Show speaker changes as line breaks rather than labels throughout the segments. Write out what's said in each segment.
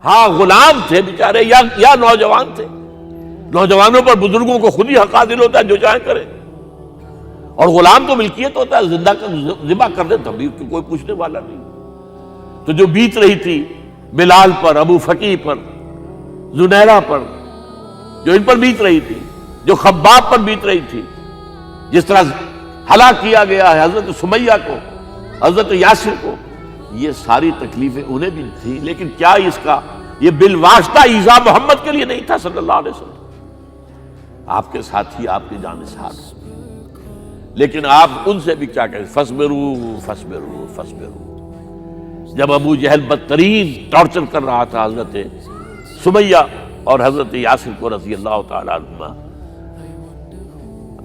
ہاں غلام تھے بیچارے یا نوجوان تھے. نوجوانوں پر بزرگوں کو خود ہی حق حاصل ہوتا ہے جو چاہیں کرے. اور غلام تو ملکیت ہوتا ہے, زندہ ذبح کر دیں تبھی کوئی پوچھنے والا نہیں. تو جو بیت رہی تھی بلال پر, ابو فقیہ پر, زنیرہ پر, جو ان پر بیت رہی تھی, جو خباب پر بیت رہی تھی, جس طرح ہلاک کیا گیا ہے حضرت سمیہ کو, حضرت یاسر کو, یہ ساری تکلیفیں انہیں بھی تھی. لیکن کیا اس کا یہ بالواسطہ ایذا محمد کے لیے نہیں تھا صلی اللہ علیہ وسلم. آپ کے ساتھی آپ کی جانثار. لیکن آپ ان سے بھی کیا کہیں, فصبروا فصبروا فصبروا. جب ابو جہل بدترین ٹارچر کر رہا تھا حضرت سمیہ اور حضرت یاسر کو رضی اللہ تعالیٰ عنہما,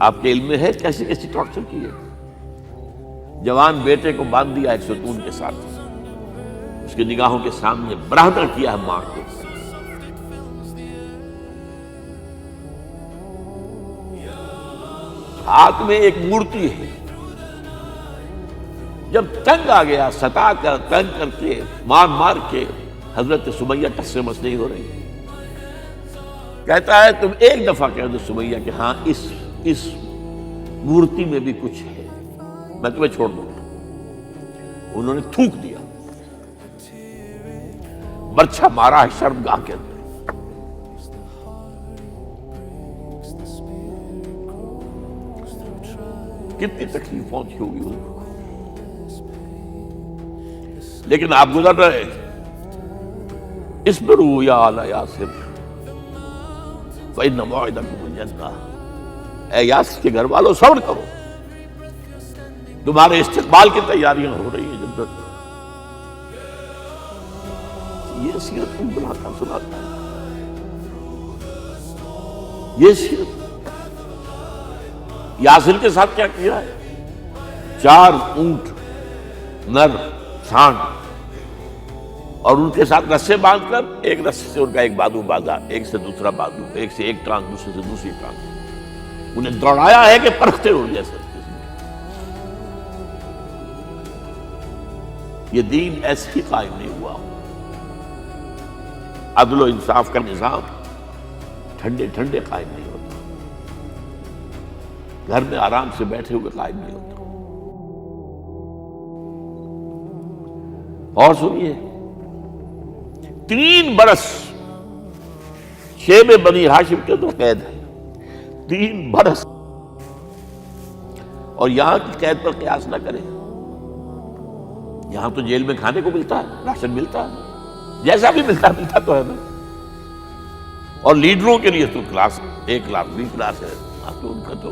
آپ کے علم میں ہے کیسی کیسی ٹارچر کی ہے. جوان بیٹے کو باندھ دیا ایک ستون کے ساتھ, اس کی نگاہوں کے سامنے برہنہ کیا ہے ماں کو. ہاتھ میں ایک مورتی ہے. جب تنگ آ گیا, ستا کر تنگ کر کے مار کے حضرت سمیہ ٹس سے مس نہیں ہو رہی. کہتا ہے تم ایک دفعہ کہہ دو سمیہ کہ ہاں اس مورتی میں بھی کچھ ہے, میں تمہیں چھوڑ دوں گا. انہوں نے تھوک دیا, برچھا مارا ہے شرمگاہ کے اندر. کتنی تکلیف پہنچی ہوگی ان کو. لیکن آپ گزر رہے, اصبروا یا آل یاسر فإن موعدکم الجنہ. اے یاسر کے گھر والوں صبر کرو, تمہارے استقبال کی تیاریاں ہو رہی ہیں جنت. یہ سیرت ان بنا کر سناتا ہے. یہ سیرت یاسر کے ساتھ کیا کیا ہے. 4 اونٹ نر سانڈ, اور ان کے ساتھ رسے باندھ کر ایک رسے سے ان کا ایک بازو باندھا, ایک سے دوسرا بازو, ایک سے ایک ٹانگ, دوسرے سے دوسری ٹانگ. انہیں دوڑایا ہے کہ پرکھتے اڑ جیسے. یہ دین ایسے ہی قائم نہیں ہوا. عدل و انصاف کا نظام ٹھنڈے ٹھنڈے قائم نہیں ہوتا, گھر میں آرام سے بیٹھے ہوئے قائم نہیں ہوتا. اور سنیے, 3 برس شیب بنی ہاشم کے تو قید ہے. 3 برس. اور یہاں کی قید پر قیاس نہ کریں. یہاں تو جیل میں کھانے کو ملتا ہے, راشن ملتا ہے, جیسا بھی ملتا تو ہے نا. اور لیڈروں کے لیے تو class A class B class ہے. تو ان کا تو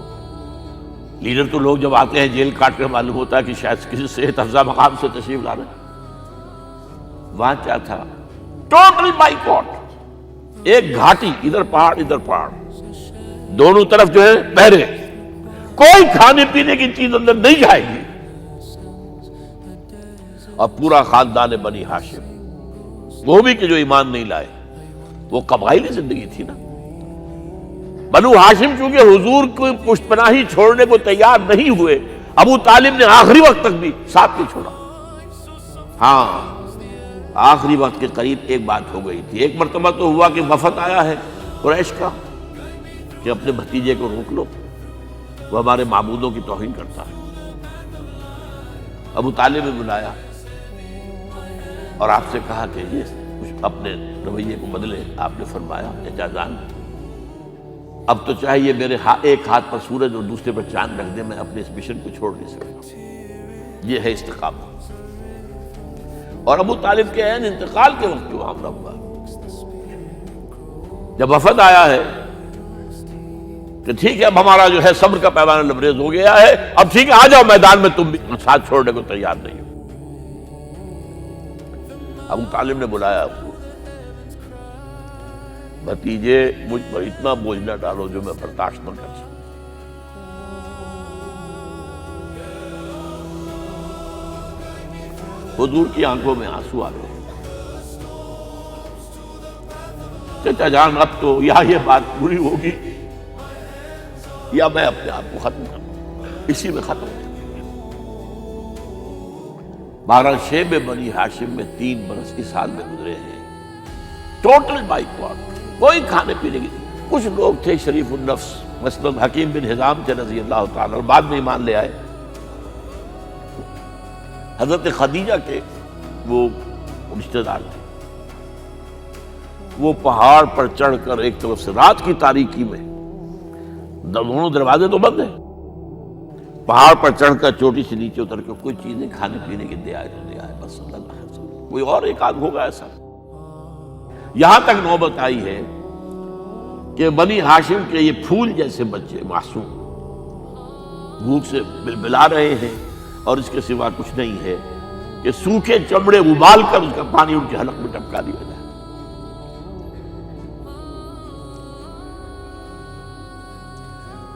لیڈر تو لوگ جب آتے ہیں جیل کاٹ کر معلوم ہوتا ہے کہ شاید کسی صحت افزا مقام سے تشریف لا رہے ہیں. وہاں کیا تھا, ٹوٹل بائیکاٹ. ایک گھاٹی, ادھر پہاڑ ادھر پہاڑ, دونوں طرف جو ہے پہرے. کوئی کھانے پینے کی چیز اندر نہیں جائے گی. اور پورا خاندان بنی ہاشم, وہ بھی کہ جو ایمان نہیں لائے, وہ قبائلی زندگی تھی نا. بنو ہاشم چونکہ حضور کو پشت پناہی چھوڑنے کو تیار نہیں ہوئے, ابو طالب نے آخری وقت تک بھی ساتھ نہیں چھوڑا. ہاں آخری وقت کے قریب ایک بات ہو گئی تھی. ایک مرتبہ تو ہوا کہ وفد آیا ہے قریش کا کہ اپنے بھتیجے کو روک لو, وہ ہمارے معبودوں کی توہین کرتا ہے. ابو طالب نے بلایا اور آپ سے کہا کہ یہ کچھ اپنے رویے کو بدلے. آپ نے فرمایا چچا جان, اب تو چاہیے میرے ایک ہاتھ پر سورج اور دوسرے پر چاند رکھ دے, میں اپنے اس مشن کو چھوڑ نہیں سکتا. یہ ہے استقامت. اور ابو طالب کے عین انتقال کے وقت جو معاملہ ہوا, جب وفد آیا ہے کہ ٹھیک ہے اب ہمارا جو ہے صبر کا پیمانہ لبریز ہو گیا ہے, اب ٹھیک ہے آ جاؤ میدان میں, تم بھی ساتھ چھوڑنے کو تیار نہیں ہو. ابو طالب نے بلایا آپ کو, بھتیجے مجھ پر اتنا بوجھ نہ ڈالو جو میں برداشت نہ کر سکوں. حضور کی آنکھوں میں آنسو آ گئے. چچا جان اب تو یا یہ بات پوری ہوگی یا میں اپنے آپ کو ختم کروں, اسی میں ختم ہو. بہرحال شیب بنی ہاشم میں 3 برس اس حال میں گزرے ہیں ٹوٹل بائیکاٹ، کوئی کھانے پینے کی نہیں۔ کچھ لوگ تھے شریف النفس، مثلا حکیم بن حزام تھے رضی اللہ تعالیٰ، اور بعد میں ایمان لے آئے۔ حضرت خدیجہ کے وہ رشتہ دار تھے، وہ پہاڑ پر چڑھ کر ایک طرف سے رات کی تاریکی میں، دونوں دروازے تو بند ہیں، پہاڑ پر چڑھ کر چوٹی سے نیچے اتر کے کوئی چیزیں کھانے پینے کے دے آئے تو دے آئے، بس صلی اللہ علیہ وسلم۔ کوئی اور ایک آدھ ہوگا ایسا۔ یہاں تک نوبت آئی ہے کہ بنی ہاشم کے یہ پھول جیسے بچے معصوم بھوک سے بلبلا رہے ہیں، اور اس کے سوا کچھ نہیں ہے کہ سوکھے چمڑے ابال کر اس کا پانی ان کے حلق میں ٹپکا دیا جائے۔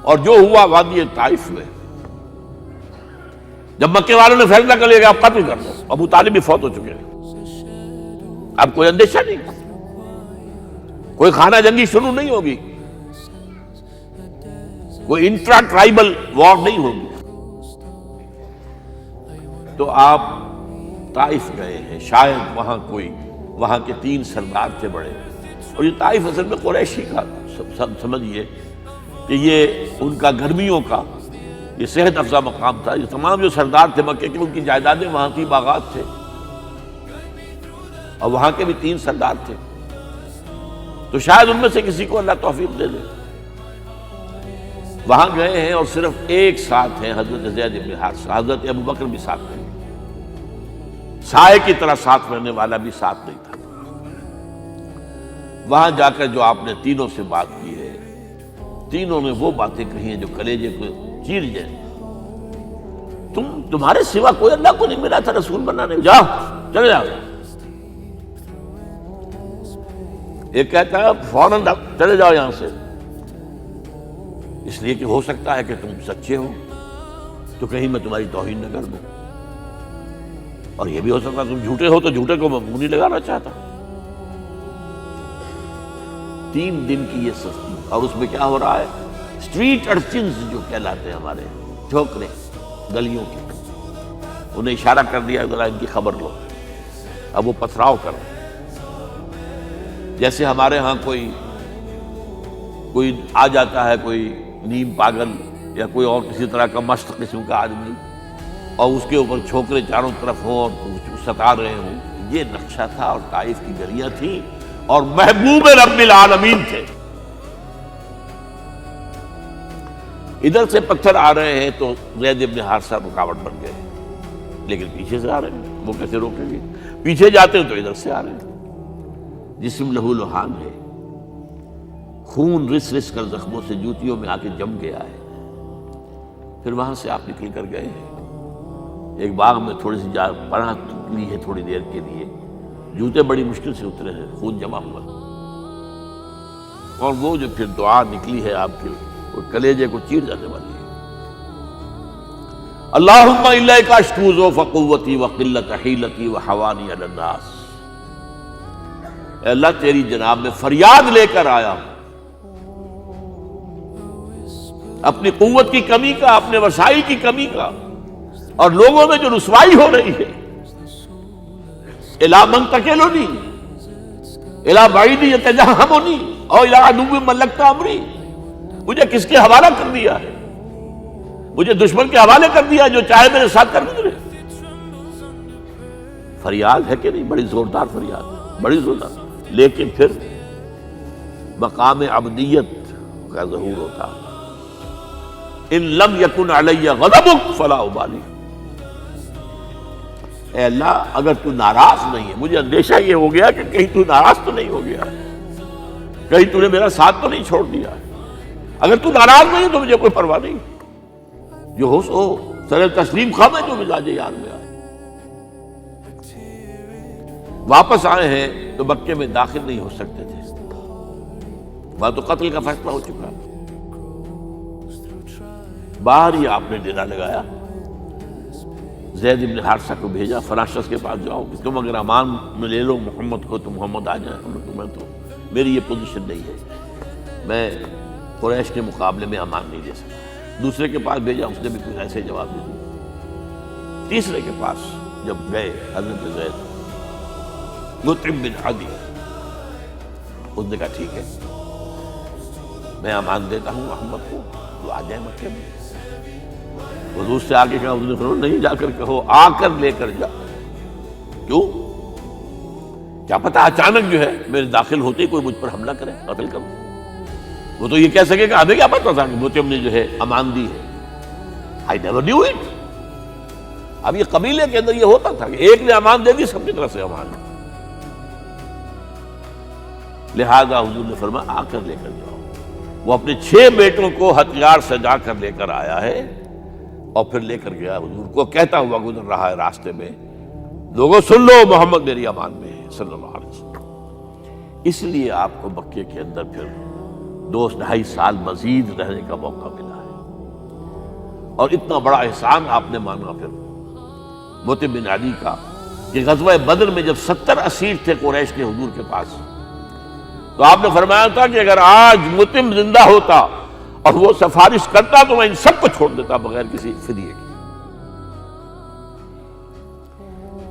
اور جو ہوا وادی طائف میں، جب مکے والوں نے فیصلہ کر لیا کہ آپ قتل کر دو، ابو طالب بھی فوت ہو چکے ہیں، اب کوئی اندیشہ نہیں، کوئی خانہ جنگی شروع نہیں ہوگی، کوئی انٹرا ٹرائبل وار نہیں ہوگی، تو آپ طائف گئے ہیں۔ شاید وہاں کے 3 سردار تھے بڑے، اور یہ طائف اصل میں قریشی کا سمجھیے کہ یہ ان کا گرمیوں کا یہ صحت افزا مقام تھا۔ یہ تمام جو سردار تھے مکے کے، ان کی جائیدادیں وہاں کی باغات تھے، اور وہاں کے بھی 3 سردار تھے، تو شاید ان میں سے کسی کو اللہ توفیق دے دے۔ وہاں گئے ہیں اور صرف ایک ساتھ ہیں، حضرت زید بن حارثہ، حضرت ابو بکر بھی ساتھ نہیں، سائے کی طرح ساتھ رہنے والا بھی ساتھ نہیں تھا۔ وہاں جا کر جو آپ نے تینوں سے بات کی ہے، تینوں نے وہ باتیں کہی ہیں جو کلیجے کو چیر جائیں۔ تمہارے سوا کوئی اللہ کو نہیں ملا تھا رسول بنانے، جاؤ چلے جاؤ۔ ایک کہتا ہے فوراً چلے جاؤ یہاں سے، اس لیے کہ ہو سکتا ہے کہ تم سچے ہو تو کہیں میں تمہاری توہین نہ کر دوں، اور یہ بھی ہو سکتا ہے تم جھوٹے ہو تو جھوٹے کو میں منہ نہیں لگانا چاہتا۔ 3 دن کی یہ سستی، اور اس میں کیا ہو رہا ہے؟ اسٹریٹ ارچنز جو کہلاتے ہیں ہمارے، ٹھوکرے گلیوں کی، انہیں اشارہ کر دیا ذرا ان کی خبر لو، اب وہ پتھراؤ کر رہے ہیں۔ جیسے ہمارے ہاں کوئی آ جاتا ہے، کوئی نیم پاگل یا کوئی اور کسی طرح کا مست قسم کا آدمی، اور اس کے اوپر چھوکرے چاروں طرف ہوں اور ستا رہے ہوں، یہ نقشہ تھا، اور طائف کی گلیاں تھیں، اور محبوب رب العالمین تھے۔ ادھر سے پتھر آ رہے ہیں تو زید بن حارثہ رکاوٹ بن گئے، لیکن پیچھے سے آ رہے ہیں، وہ کیسے روکیں گے؟ پیچھے جاتے ہیں تو ادھر سے آ رہے ہیں۔ جسم لہو لہان ہے، خون رس رس کر زخموں سے جوتیوں میں آ کے جم گیا ہے۔ پھر وہاں سے آپ نکل کر گئے ہیں، ایک باغ میں تھوڑی سی پناہ لی ہے تھوڑی دیر کے لیے، جوتے بڑی مشکل سے اترے ہیں، خون جمع ہوا، اور وہ جو پھر دعا نکلی ہے آپ کے، وہ کلیجے کو چیر جانے والی ہے۔ اللہم الیک اشکو ضعف قوتی وقلت حیلتی وحوانی علی الناس، اے اللہ تیری جناب میں فریاد لے کر آیا ہوں، اپنی قوت کی کمی کا، اپنے وسائل کی کمی کا، اور لوگوں میں جو رسوائی ہو رہی ہے۔ الی من تکلنی الی بعید یتجہمنی او الی عدو ملکت امری، مجھے کس کے حوالہ کر دیا ہے؟ مجھے دشمن کے حوالے کر دیا جو چاہے میرے ساتھ کر گزرے۔ فریاد ہے کہ نہیں؟ بڑی زوردار فریاد، بڑی زوردار، لیکن پھر مقام عبدیت کا ظہور ہوتا، ان لم یکن علی غضبک فلا ابالی، اے اللہ اگر تو ناراض نہیں ہے، مجھے اندیشہ یہ ہو گیا کہ کہیں تو ناراض تو نہیں ہو گیا، کہیں تو نے میرا ساتھ تو نہیں چھوڑ دیا، اگر تو ناراض نہیں تو مجھے کوئی پرواہ نہیں، جو ہو سو سر تسلیم خواہ میں جو مزاج یار میں آئے۔ واپس آئے ہیں تو مکے میں داخل نہیں ہو سکتے تھے، وہاں تو قتل کا فیصلہ ہو چکا، باہر ہی آپ نے ڈیرا لگایا، زید بن حارثہ کو بھیجا، فلاں شخص کے پاس جاؤ، تم اگر امان میں لے لو محمد کو تو محمد آ جائیں، تمہیں تو میری یہ پوزیشن نہیں ہے، میں قریش کے مقابلے میں امان نہیں دے سکتا۔ دوسرے کے پاس بھیجا، اس نے بھی کچھ ایسے جواب دے دیا۔ تیسرے کے پاس جب گئے حضرت زید، مطعم بن عدی، اس نے کہا ٹھیک ہے، میں امان دیتا ہوں محمد کو، تو آ جائے مکے میں۔ حضور سے آگے کہا، حضور نے فرمایا نہیں جا کر کہو، آ کر لے کر جا۔ کیوں؟ کیا پتا اچانک جو ہے میرے داخل ہوتے ہی کوئی مجھ پر حملہ کرے، قتل کرو۔ وہ تو یہ کہہ سکے کہ ہمیں کیا پتا تھا کہ مطعم نے جو ہے امان دی ہے، I never knew it۔ اب یہ قبیلے کے اندر یہ ہوتا تھا کہ ایک نے امان دے دی، سب کی طرف سے امان۔ لہذا حضور نے فرمایا آ کر لے کر جاؤ۔ وہ اپنے 6 بیٹوں کو ہتھیار سجا کر لے کر آیا ہے، اور پھر لے کر گیا حضور کو، کہتا ہوا گزر رہا ہے راستے میں، لوگوں سن لو محمد میری امان میں ہے صلی اللہ علیہ وسلم۔ اس لیے آپ کو مکے کے اندر پھر 2-2.5 سال مزید رہنے کا موقع ملا ہے، اور اتنا بڑا احسان آپ نے مانا پھر مطعم بن عدی کا، کہ غزوہ بدر میں جب 70 اسیر تھے قریش کے حضور کے پاس، تو آپ نے فرمایا تھا کہ اگر آج مطعم زندہ ہوتا اور وہ سفارش کرتا تو میں ان سب کو چھوڑ دیتا بغیر کسی فدیے کے۔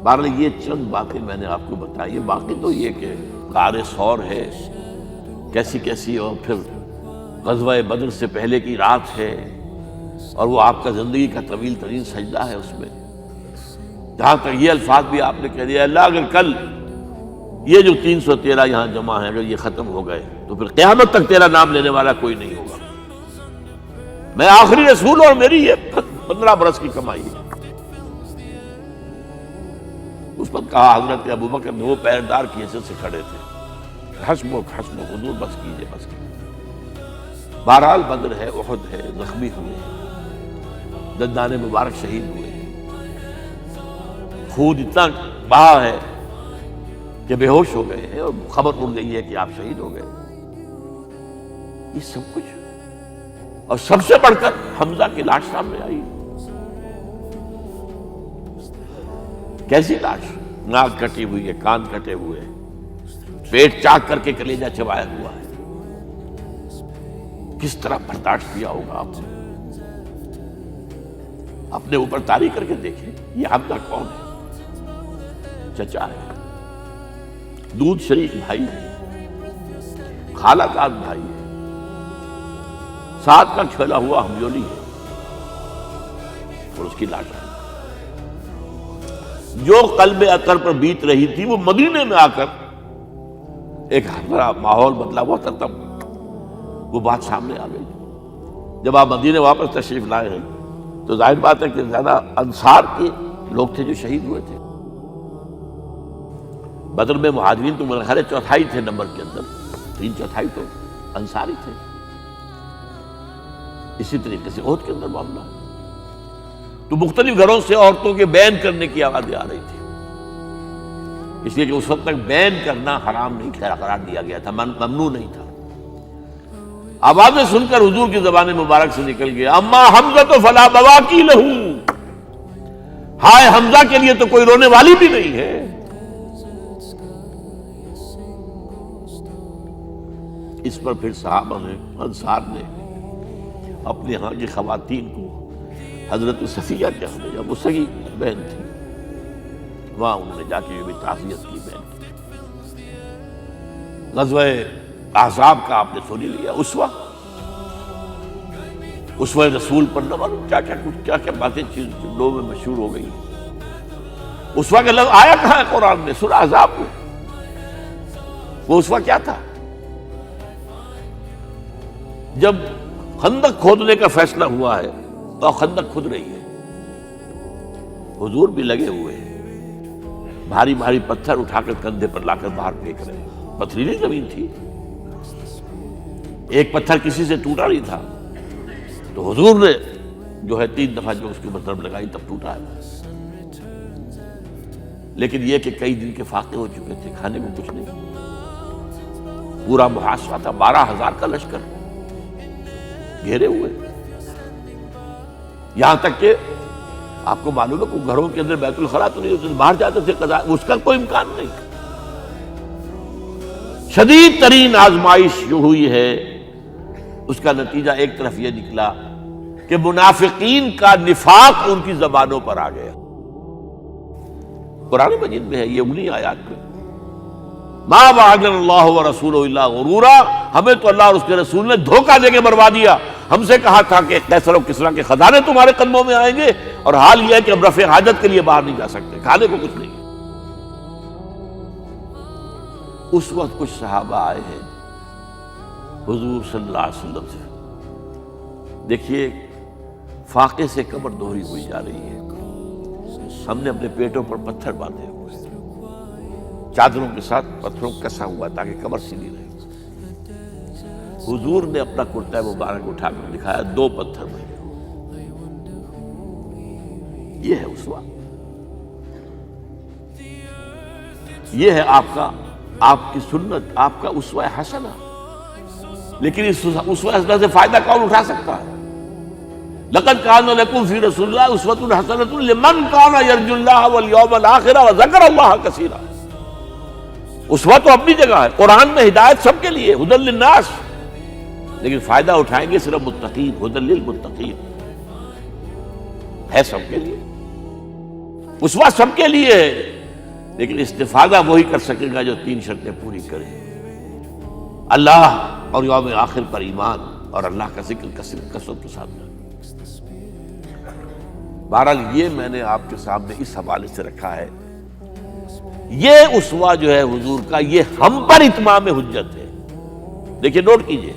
بہرحال یہ چند باتیں میں نے آپ کو بتائی، باقی تو یہ کہ غار ثور ہے کیسی کیسی، اور پھر غزوہ بدر سے پہلے کی رات ہے، اور وہ آپ کا زندگی کا طویل ترین سجدہ ہے اس میں، جہاں تک یہ الفاظ بھی آپ نے کہہ دیا، اللہ اگر کل یہ جو 313 یہاں جمع ہیں اگر یہ ختم ہو گئے تو پھر قیامت تک تیرا نام لینے والا کوئی نہیں ہوگا، میں آخری رسول اور میری یہ 15 برس کی کمائی ہے۔ اس پر کہا حضرت ابوبکر نے، وہ پہردار کی حیثیت سے کھڑے تھے، حسبک حسبک حضور بس کیجئے بس کیجئے۔ بہرحال بدر ہے، احد ہے، زخمی ہوئے، دندان مبارک شہید ہوئے، خون اتنا بہا ہے کہ بے ہوش ہو گئے ہیں، اور خبر اڑ گئی ہے کہ آپ شہید ہو گئے۔ یہ سب کچھ، اور سب سے بڑھ کر حمزہ کی لاش سامنے آئی۔ کیسی لاش؟ ناک کٹی ہوئی ہے، کان کٹے ہوئے ہیں، پیٹ چاک کر کے کلیجہ چبایا ہوا ہے۔ کس طرح برداشت کیا ہوگا آپ نے؟ اپنے اوپر تاری کر کے دیکھیں، یہ حمزہ کون ہے؟ چچا ہے، دودھ شریک بھائی ہے، خالہ داد بھائی ہے، ساتھ کا کھیلا ہوا ہمجولی ہے، اور اس کی لاش ہے۔ جو قلب اطہر پر بیت رہی تھی وہ مدینے میں آ کر ایک بڑا ماحول بدلا ہوا تھا، تب وہ بات سامنے آ گئی۔ جب آپ مدینے واپس تشریف لائے ہیں تو ظاہر بات ہے کہ زیادہ انصار کے لوگ تھے جو شہید ہوئے تھے۔ بدر میں مہاجرین تو میرے خیال ہے 1/4 تھے نمبر کے اندر، 3/4 تو انصاری تھے۔ اسی طریقے سے احد کے اندر معاملہ ہے، تو مختلف گھروں سے عورتوں کے بین کرنے کی آوازیں آ رہی تھی، اس لیے کہ اس وقت تک بین کرنا حرام نہیں قرار دیا گیا تھا، ممنوع نہیں تھا۔ آوازیں سن کر حضور کی زبان مبارک سے نکل گیا، اما حمزہ تو فلا بواکی لہو، ہائے حمزہ کے لیے تو کوئی رونے والی بھی نہیں ہے۔ اس پر پھر صحابہ نے، انصار نے اپنے ہاں کی خواتین کو حضرت صفیہ کے ہاں بھیجا، وہ سگی بہن تھی، وہاں انہوں نے جا کے یہ بھی تعزیت کی بہن کی۔ غزوہ احزاب کا آپ نے سنی لیا، اسوہ رسول پر نہ معلوم کیا کیا باتیں چیز لوگوں میں مشہور ہو گئی۔ اسوہ کا لفظ آیا کہاں ہے قرآن میں؟ سورہ احزاب میں۔ وہ اسوہ کیا تھا؟ جب خندق کھودنے کا فیصلہ ہوا ہے تو خندق کھود رہی ہے، حضور بھی لگے ہوئے ہیں، بھاری بھاری پتھر اٹھا کر کندھے پر لا کر باہر پھینک رہے ہیں، پتھریلی زمین تھی، ایک پتھر کسی سے ٹوٹا نہیں تھا، تو حضور نے جو ہے 3 دفعہ جو اس کی ضرب لگائی تب ٹوٹا ہے۔ لیکن یہ کہ کئی دن کے فاقے ہو چکے تھے، کھانے کو کچھ نہیں، پورا محاصرہ تھا، 12,000 کا لشکر گھیرے ہوئے، یہاں تک کہ آپ کو معلوم ہے کہ گھروں کے اندر بیت الخلا تو نہیں ہوتے، باہر جاتے تھے قضاء، اس کا کوئی امکان نہیں۔ شدید ترین آزمائش جو ہوئی ہے اس کا نتیجہ ایک طرف یہ نکلا کہ منافقین کا نفاق ان کی زبانوں پر آ گیا۔ قرآن مجید میں ہے یہ انہی آیات میں، ما وعدنا اللہ ورسولہ الا غرورا، ہمیں تو اللہ اور اس کے رسول نے دھوکہ دے کے مروا دیا۔ ہم سے کہا تھا کہ قیصر و کسریٰ کے خزانے تمہارے قدموں میں آئیں گے، اور حال یہ ہے کہ اب رفع حاجت کے لیے باہر نہیں جا سکتے، کھانے کو کچھ نہیں۔ اس وقت کچھ صحابہ آئے ہیں حضور صلی اللہ علیہ وسلم سے، دیکھیے فاقے سے کمر دوہری ہوئی جا رہی ہے، ہم نے اپنے پیٹوں پر پتھر باندھے ہوئے، چادروں کے ساتھ پتھروں کو کسا ہوا تاکہ کمر سیدھی رہے۔ حضور نے اپنا کرتا مبارک اٹھا کر دکھایا، 2 پتھر بنے ہوئے۔ یہ ہے اسوہ، یہ ہے آپ کی سنت، آپ کا اسوہ حسنہ۔ لیکن اس اسوہ حسنہ سے فائدہ کون اٹھا سکتا ہے؟ لقد کان لکم فی رسول اللہ اسوۃ حسنۃ لمن کان یرجو اللہ والیوم الآخر وذکر اللہ کثیرا۔ اسوہ تو اپنی جگہ ہے، قرآن میں ہدایت سب کے لیے، ھدی للناس، لیکن فائدہ اٹھائیں گے صرف متقین، ھدی للمتقین، ہے سب کے لیے، اسوہ سب کے لیے ہے، لیکن استفادہ وہی کر سکے گا جو 3 شرطیں پوری کرے: اللہ اور یوم آخر پر ایمان، اور اللہ کا ذکر کثرت کے ساتھ کرے۔ بہرحال یہ میں نے آپ کے سامنے اس حوالے سے رکھا ہے، یہ اسوہ جو ہے حضور کا، یہ ہم پر اتمام حجت ہے۔ دیکھیے نوٹ کیجئے،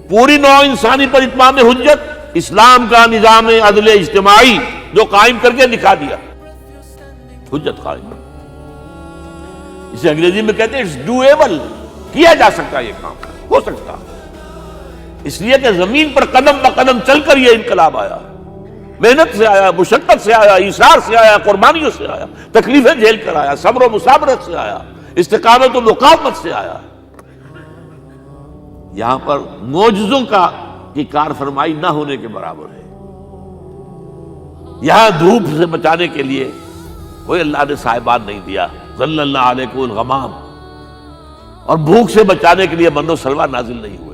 پوری نوع انسانی پر اتمام حجت، اسلام کا نظام عدل اجتماعی جو قائم کر کے دکھا دیا، حجت قائم۔ اسے انگریزی میں کہتے ہیں اٹس ڈویبل، کیا جا سکتا ہے، یہ کام ہو سکتا، اس لیے کہ زمین پر قدم بقدم چل کر یہ انقلاب آیا، محنت سے آیا، مشقت سے آیا، ایثار سے آیا، قربانیوں سے آیا، تکلیفیں جھیل کر آیا، صبر و مصابرت سے آیا، استقامت و مقاومت سے آیا۔ یہاں پر معجزوں کی کار فرمائی نہ ہونے کے برابر ہے۔ یہاں دھوپ سے بچانے کے لیے کوئی اللہ نے صاحبان نہیں دیا، ظل اللہ علیکم الغمام، اور بھوک سے بچانے کے لیے من و سلوہ نازل نہیں ہوئے۔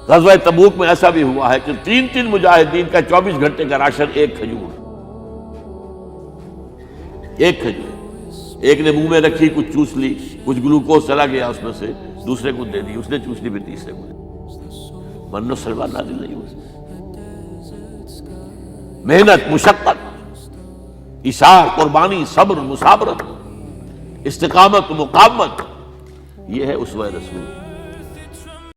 غزوہ تبوک میں ایسا بھی ہوا ہے کہ 3 مجاہدین کا 24 گھنٹے کا راشن ایک کھجور، ایک نے منہ میں رکھی، کچھ چوس لی، کچھ گلوکوز چلا گیا اس میں سے، دوسرے کو دے دی، اس نے چوس لی، پھر تیسرے کو دے دی۔ من و سلوہ نازل نہیں ہوئے۔ محنت، مشقت، ایثار، قربانی، صبر، مصابرت، استقامت، مقاومت، یہ ہے اسوہ رسول۔